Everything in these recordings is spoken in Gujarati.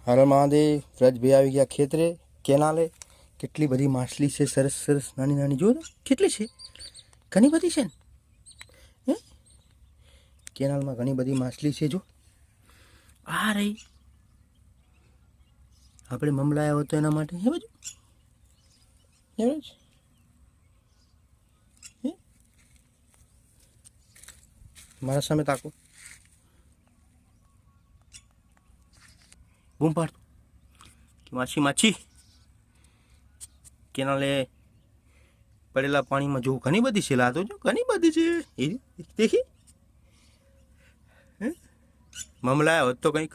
હર મહાદેવ. વ્રજભાઈ આવી ગયા ખેતરે કેનાલે. કેટલી બધી માછલી છે, સરસ સરસ નાની નાની. જો કેટલી છે, ઘણી બધી છે ને. હે કેનાલમાં ઘણી બધી માછલી છે. જો આ રહી, આપણે મમલાયા હતો એના માટે. હે બાજુ મારા સામે તાકો. બૂમ પાડતો કે માછી માછી. કેનાલે પડેલા પાણીમાં જો ઘણી બધી છે. લાતો જો ઘણી બધી છે. એ દેખી મમલાયા હોત તો કંઈક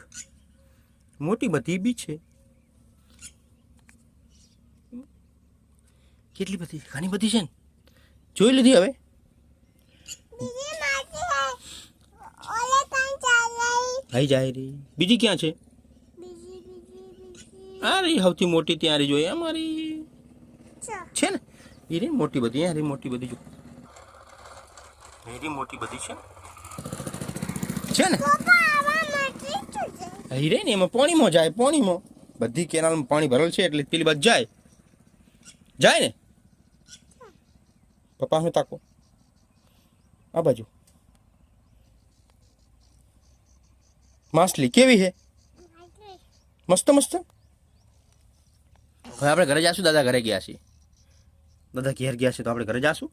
મોટી બધી બી છે. કેટલી બધી, ઘણી બધી છે ને. જોઈ લીધી હવે. આઈ જાય રે. બીજી ક્યાં છે? આ રહી સૌથી મોટી ત્યાં રહી. જોઈએ અમારી છે ને એ રે મોટી બધી. અહીંયા રે મોટી બધી. જો એ રે મોટી બધી છે ને. અહીં રે ને એમાં પાણીમાં જાય. પાણીમાં બધી કેનાલમાં પાણી ભરેલ છે એટલે પેલી બાજુ જાય ને. પપ્પા હું તાકો આ બાજુ. માછલી કેવી છે? મસ્ત મસ્ત. હવે આપણે ઘરે જાશું. દાદા ઘરે ગયા છીએ. દાદા ઘેર ગયા છે તો આપણે ઘરે જાશું.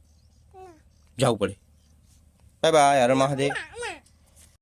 જવું પડે. Bye bye. હર મહાદેવ.